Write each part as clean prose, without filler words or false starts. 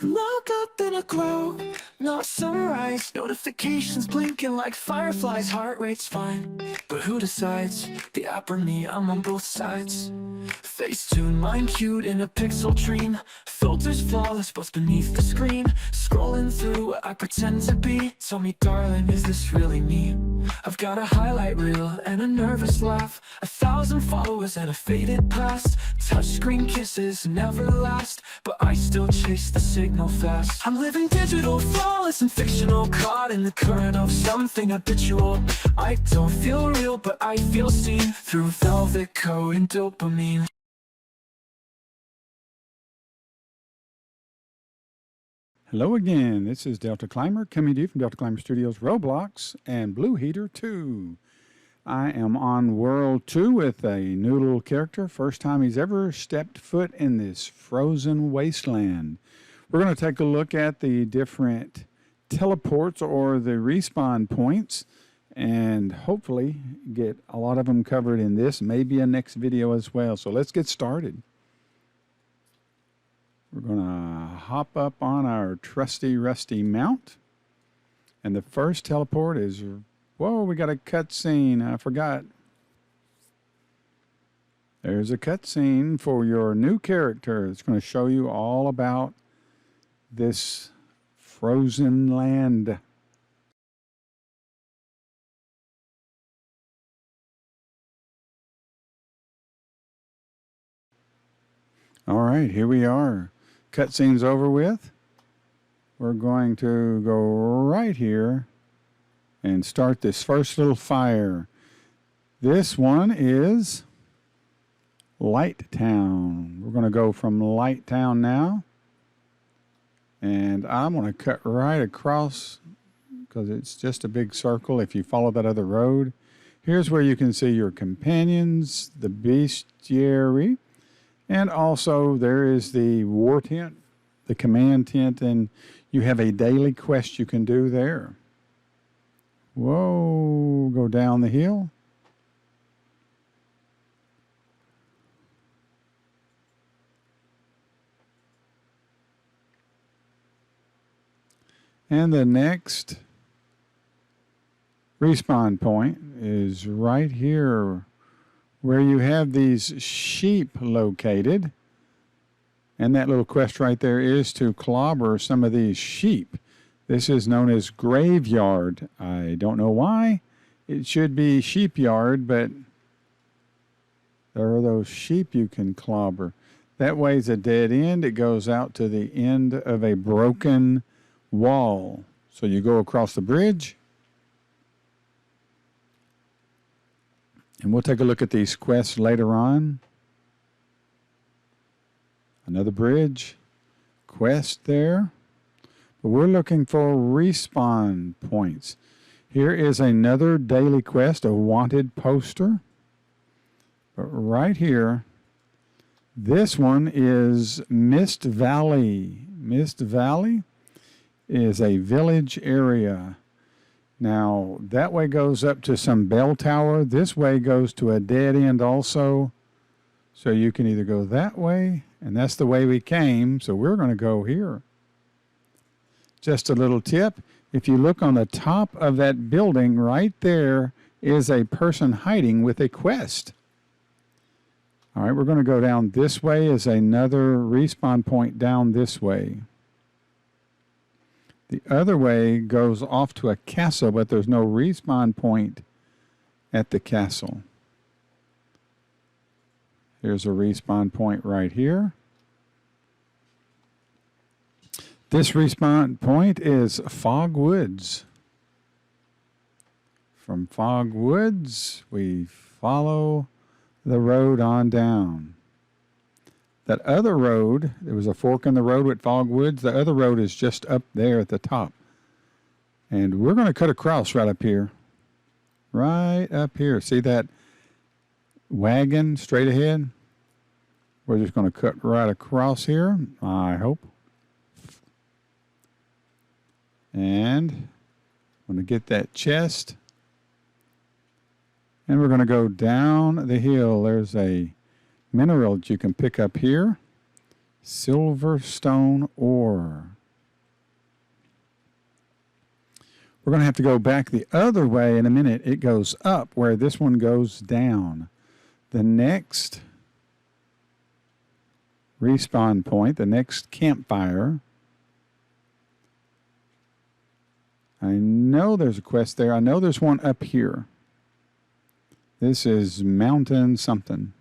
Look up in a glow, not sunrise. Notifications blinking like fireflies. Heart rate's fine, but who decides? The app or me, I'm on both sides. Facetune, mind cute in a pixel dream. Filters flawless, both beneath the screen. Scrolling through what I pretend to be. Tell me, darling, is this really me? I've got a highlight reel and a nervous laugh. 1,000 followers and a faded past. Touchscreen kisses never last, but I still chase the signal fast. I'm living digital, flawless and fictional, caught in the current of something habitual. I don't feel real, but I feel seen through velvet coat and dopamine. Hello again, this is Deltaclimber coming to you from Deltaclimber Studios, Roblox, and Blue Heater 2. I am on World 2 with a new little character, first time he's ever stepped foot in this frozen wasteland. We're going to take a look at the different teleports or the respawn points and hopefully get a lot of them covered in this, maybe a next video as well. So let's get started. We're going to hop up on our trusty rusty mount. And the first teleport is, whoa, we got a cutscene. I forgot. There's a cutscene for your new character. It's going to show you all about this frozen land. All right, here we are. Cutscene's over with. We're going to go right here and start this first little fire. This one is Light Town. We're going to go from Light Town now. And I'm going to cut right across because it's just a big circle if you follow that other road. Here's where you can see your companions, the bestiary. And also there is the war tent, the command tent, and you have a daily quest you can do there. Whoa, go down the hill. And the next respawn point is right here, where you have these sheep located. And that little quest right there is to clobber some of these sheep. This is known as graveyard. I don't know why. It should be sheepyard, but there are those sheep you can clobber. That way it's a dead end. It goes out to the end of a broken wall. So you go across the bridge. And we'll take a look at these quests later on. Another bridge quest there. But we're looking for respawn points. Here is another daily quest, a wanted poster. But right here, this one is Mist Valley. Mist Valley is a village area. Now, that way goes up to some bell tower. This way goes to a dead end also. So you can either go that way, and that's the way we came, so we're going to go here. Just a little tip. If you look on the top of that building, right there is a person hiding with a quest. All right, we're going to go down this way is another respawn point down this way. The other way goes off to a castle, but there's no respawn point at the castle. Here's a respawn point right here. This respawn point is Fog Woods. From Fog Woods, we follow the road on down. That other road, there was a fork in the road with Fog Woods. The other road is just up there at the top. And we're going to cut across right up here. Right up here. See that wagon straight ahead? We're just going to cut right across here, I hope. And I'm going to get that chest. And we're going to go down the hill. There's a mineral that you can pick up here. Silverstone ore. We're going to have to go back the other way in a minute. It goes up where this one goes down. The next respawn point, the next campfire. I know there's a quest there. I know there's one up here. This is mountain something.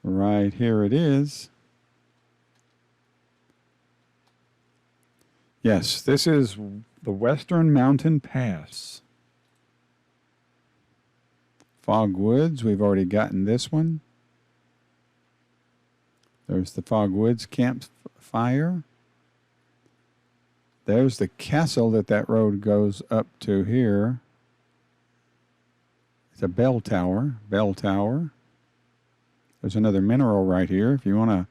Right here it is. Yes, this is the Western Mountain Pass. Fog Woods, we've already gotten this one. There's the Fog Woods campfire. There's the castle that road goes up to here. It's a bell tower. Bell tower. There's another mineral right here if you want to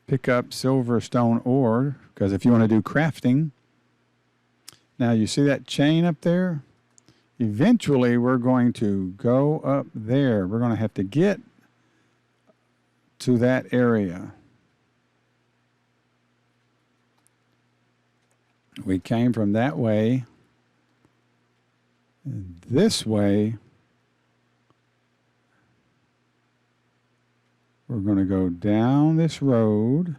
pick up silverstone ore, because if you want to do crafting. Now you see that chain up there? Eventually we're going to go up there. We're going to have to get to that area. We came from that way. And this way, we're going to go down this road.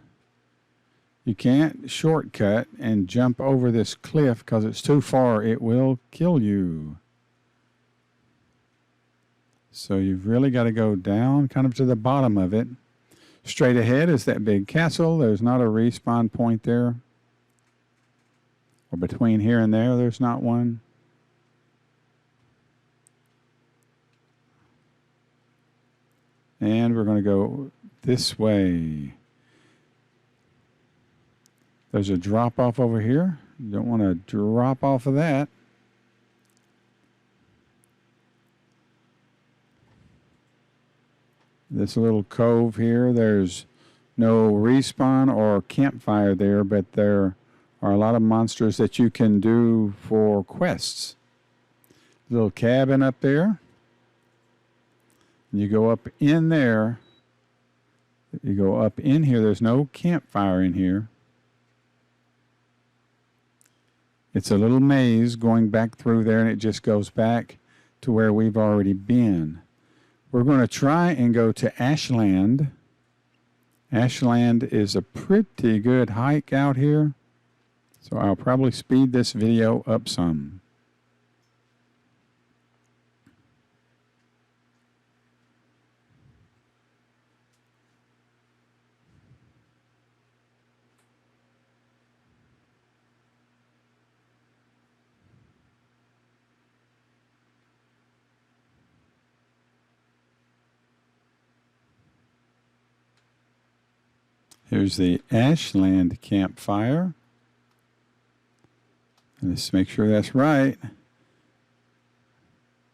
You can't shortcut and jump over this cliff because it's too far. It will kill you. So you've really got to go down kind of to the bottom of it. Straight ahead is that big castle. There's not a respawn point there. Or between here and there, there's not one. And we're going to go this way. There's a drop off over here. You don't want to drop off of that. This little cove here, there's no respawn or campfire there, but there are a lot of monsters that you can do for quests. Little cabin up there. You go up in there. You go up in here. There's no campfire in here. It's a little maze going back through there, and it just goes back to where we've already been. We're going to try and go to Ashland. Ashland is a pretty good hike out here, so I'll probably speed this video up some. Here's the Ashland campfire. Let's make sure that's right.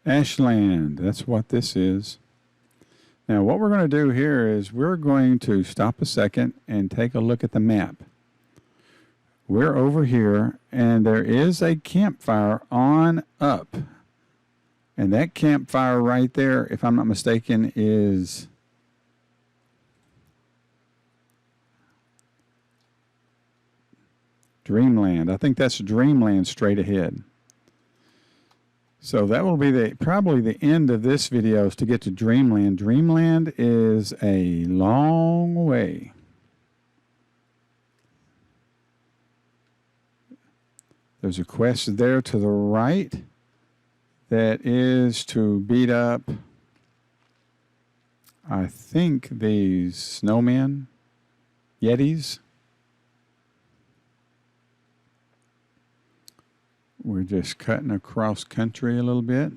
Ashland, that's what this is. Now what we're going to do here is we're going to stop a second and take a look at the map. We're over here and there is a campfire on up. And that campfire right there, if I'm not mistaken, is Dreamland. I think that's Dreamland straight ahead. So that will be probably the end of this video is to get to Dreamland. Dreamland is a long way. There's a quest there to the right that is to beat up, I think, these snowmen, yetis. We're just cutting across country a little bit,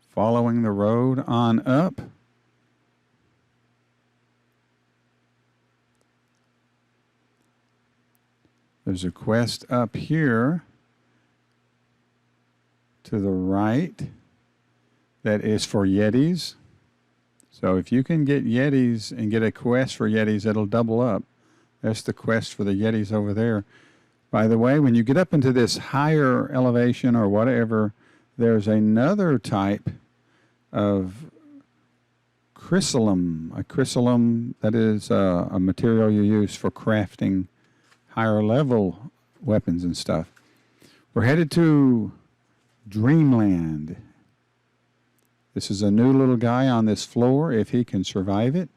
following the road on up. There's a quest up here to the right that is for yetis. So if you can get yetis and get a quest for yetis, it'll double up. That's the quest for the yetis over there. By the way, when you get up into this higher elevation or whatever, there's another type of chrysalim. A chrysalim, that is a material you use for crafting higher level weapons and stuff. We're headed to Dreamland. This is a new little guy on this floor, if he can survive it.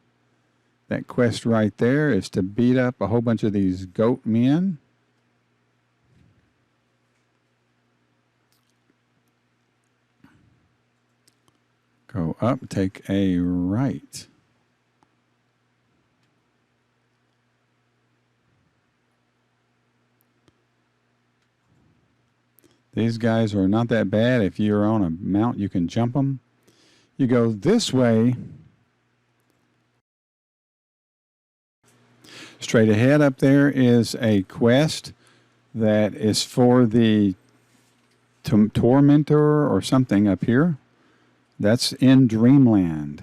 That quest right there is to beat up a whole bunch of these goat men. Go up, take a right. These guys are not that bad. If you're on a mount, you can jump them. You go this way. Straight ahead up there is a quest that is for the tormentor or something up here. That's in Dreamland.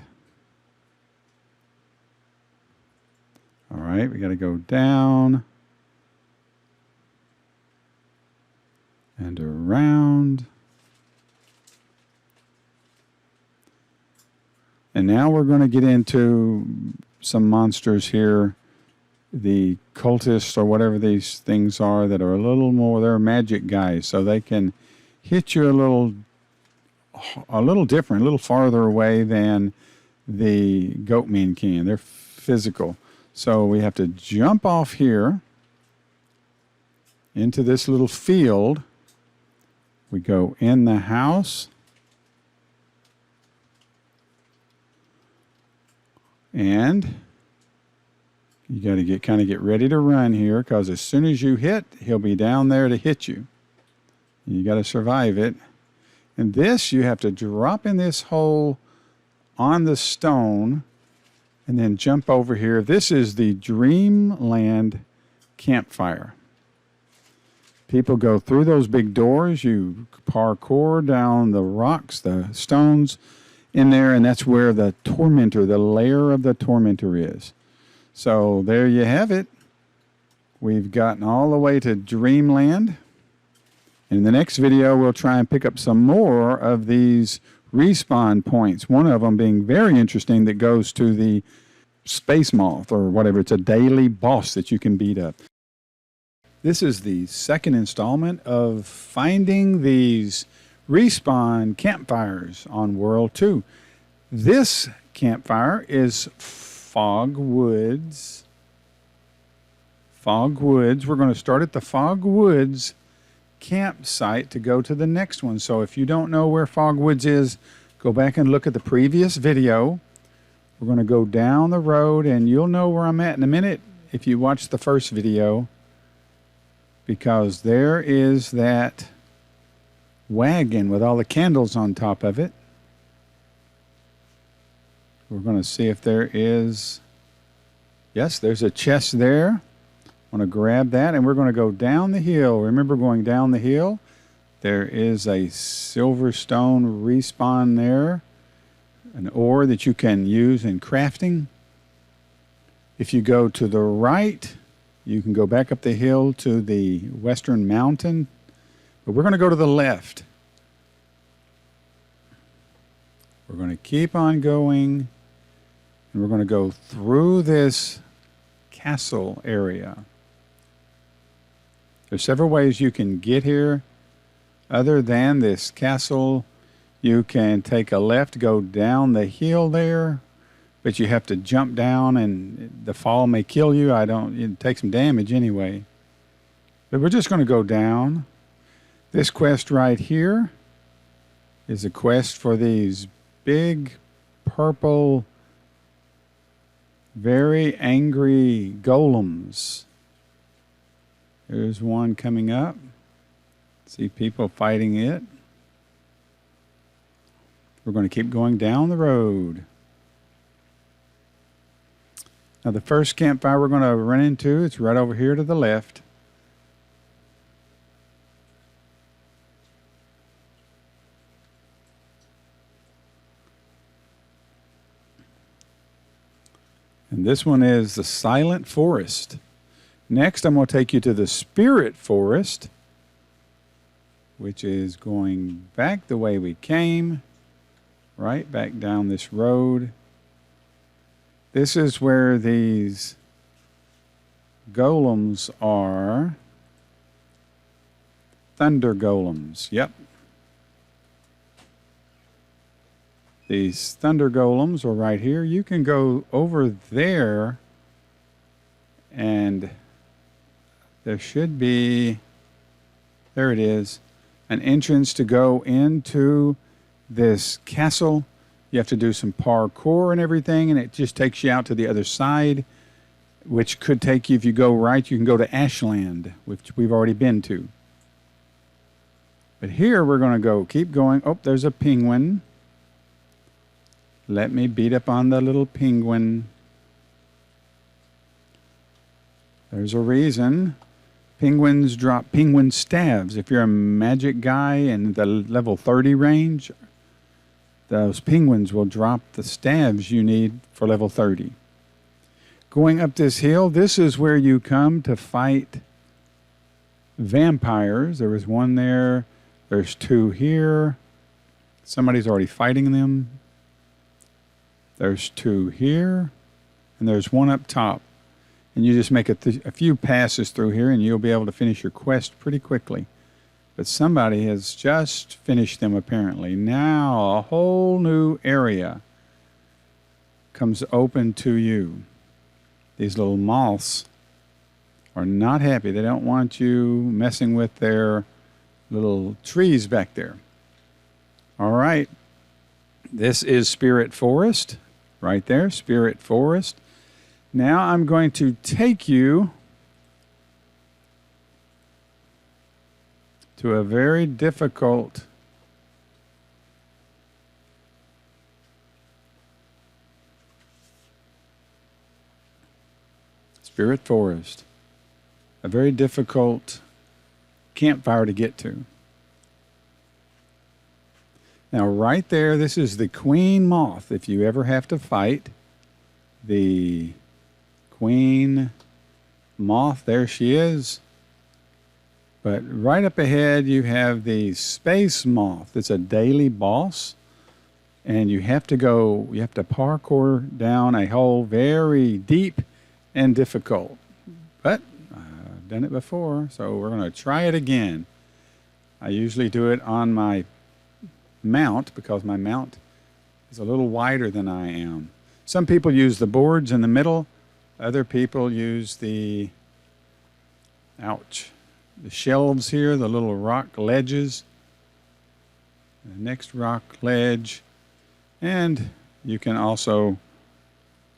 All right, we got to go down and around. And now we're going to get into some monsters here. The cultists or whatever these things are that are a little more, they're magic guys, so they can hit you a little different, a little farther away than the goat men can. They're physical. So we have to jump off here into this little field. We go in the house. And you got to kind of get ready to run here, because as soon as you hit, he'll be down there to hit you. You got to survive it. And this, you have to drop in this hole on the stone and then jump over here. This is the Dreamland campfire. People go through those big doors. You parkour down the rocks, the stones in there, and that's where the tormentor, the lair of the tormentor is. So there you have it. We've gotten all the way to Dreamland. In the next video, we'll try and pick up some more of these respawn points. One of them being very interesting that goes to the space moth or whatever. It's a daily boss that you can beat up. This is the second installment of finding these respawn campfires on World 2. This campfire is Fog Woods. Fog Woods. We're going to start at the Fog Woods campsite to go to the next one. So if you don't know where Fog Woods is, go back and look at the previous video. We're going to go down the road, and you'll know where I'm at in a minute if you watch the first video, because there is that wagon with all the candles on top of it. We're going to see if there is, yes, there's a chest there. I'm going to grab that, and we're going to go down the hill. Remember, going down the hill, there is a silver stone respawn there, an ore that you can use in crafting. If you go to the right, you can go back up the hill to the western mountain, but we're going to go to the left. We're going to keep on going, and we're going to go through this castle area. There's several ways you can get here. Other than this castle, you can take a left, go down the hill there, but you have to jump down, and the fall may kill you. It takes some damage anyway. But we're just going to go down. This quest right here is a quest for these big purple, very angry golems. There's one coming up. See people fighting it. We're going to keep going down the road. Now the first campfire we're going to run into, it's right over here to the left. And this one is the Silent Forest. Next, I'm going to take you to the Spirit Forest, which is going back the way we came, right back down this road. This is where these golems are. Thunder golems. Yep. These thunder golems are right here. You can go over there and there should be, there it is, an entrance to go into this castle. You have to do some parkour and everything, and it just takes you out to the other side, which could take you, if you go right, you can go to Ashland, which we've already been to. But here we're going to go, keep going. Oh, there's a penguin. Let me beat up on the little penguin. There's a reason. Penguins drop penguin staves. If you're a magic guy in the level 30 range, those penguins will drop the staves you need for level 30. Going up this hill, this is where you come to fight vampires. There was one there. There's two here. Somebody's already fighting them. There's two here. And there's one up top. And you just make a few passes through here and you'll be able to finish your quest pretty quickly. But somebody has just finished them apparently. Now a whole new area comes open to you. These little moths are not happy. They don't want you messing with their little trees back there. All right. This is Spirit Forest. Right there, Spirit Forest. Now I'm going to take you to a very difficult Spirit Forest. A very difficult campfire to get to. Now right there, this is the queen moth. If you ever have to fight the queen moth, there she is. But right up ahead, you have the space moth. It's a daily boss. And you have to parkour down a hole very deep and difficult. But I've done it before, so we're going to try it again. I usually do it on my mount because my mount is a little wider than I am. Some people use the boards in the middle. Other people use the shelves here, the little rock ledges. The next rock ledge. And you can also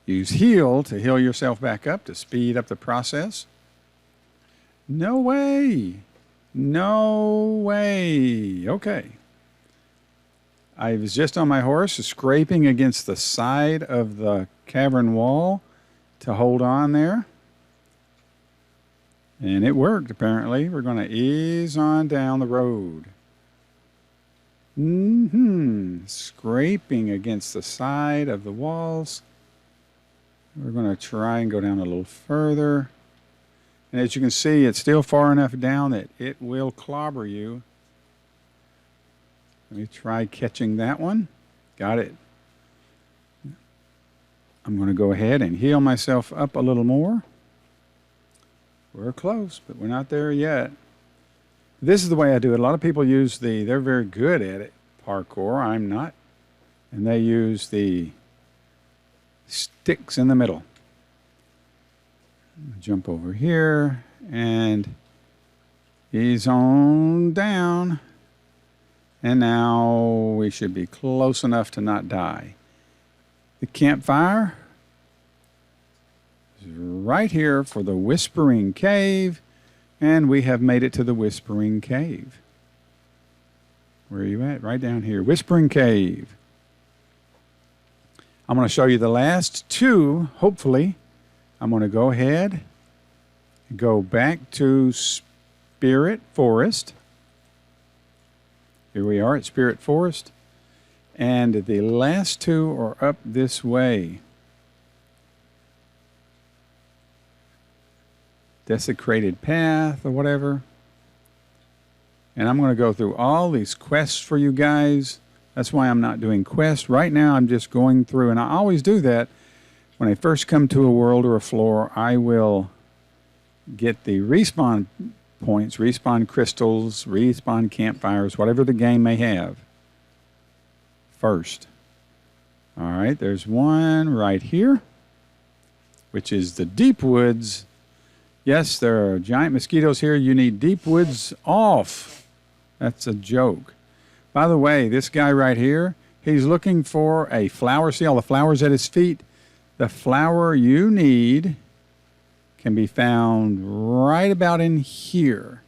use heal to heal yourself back up to speed up the process. No way. No way. Okay. I was just on my horse scraping against the side of the cavern wall to hold on there. And it worked, apparently. We're going to ease on down the road. Scraping against the side of the walls. We're going to try and go down a little further. And as you can see, it's still far enough down that it will clobber you. Let me try catching that one. Got it. I'm going to go ahead and heal myself up a little more. We're close, but we're not there yet. This is the way I do it. A lot of people use they're very good at it, parkour. I'm not. And they use the sticks in the middle. Jump over here and ease on down. And now we should be close enough to not die. The campfire is right here for the Whispering Cave. And we have made it to the Whispering Cave. Where are you at? Right down here. Whispering Cave. I'm going to show you the last two, hopefully. I'm going to go ahead and go back to Spirit Forest. Here we are at Spirit Forest. And the last two are up this way. Desecrated Path or whatever. And I'm going to go through all these quests for you guys. That's why I'm not doing quests. Right now I'm just going through, and I always do that When I first come to a world or a floor, I will get the respawn points, respawn crystals, respawn campfires, whatever the game may have first. All right, there's one right here, which is the deep woods. Yes, there are giant mosquitoes here. You need deep woods off. That's a joke. By the way, this guy right here, he's looking for a flower. See all the flowers at his feet? The flower you need can be found right about in here.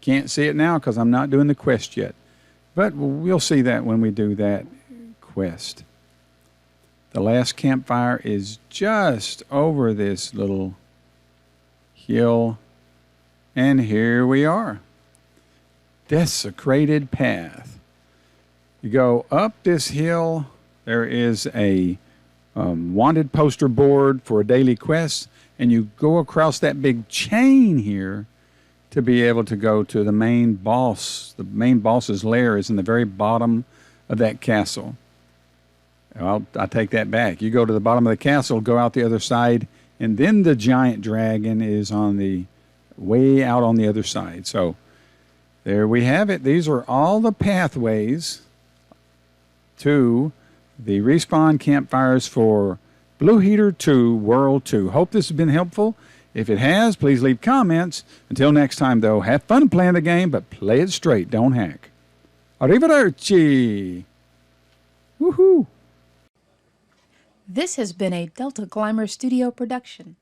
Can't see it now because I'm not doing the quest yet. But we'll see that when we do that quest. The last campfire is just over this little hill. And here we are. Desecrated path. You go up this hill. There is a wanted poster board for a daily quest. And you go across that big chain here to be able to go to the main boss. The main boss's lair is in the very bottom of that castle. Well, I take that back. You go to the bottom of the castle, go out the other side, and then the giant dragon is on the way out on the other side. So there we have it. These are all the pathways to the respawn campfires for Blue Heater 2 World 2. Hope this has been helpful. If it has, please leave comments. Until next time, though, have fun playing the game, but play it straight. Don't hack. Arrivederci. Woohoo. This has been a Deltaclimber Studio production.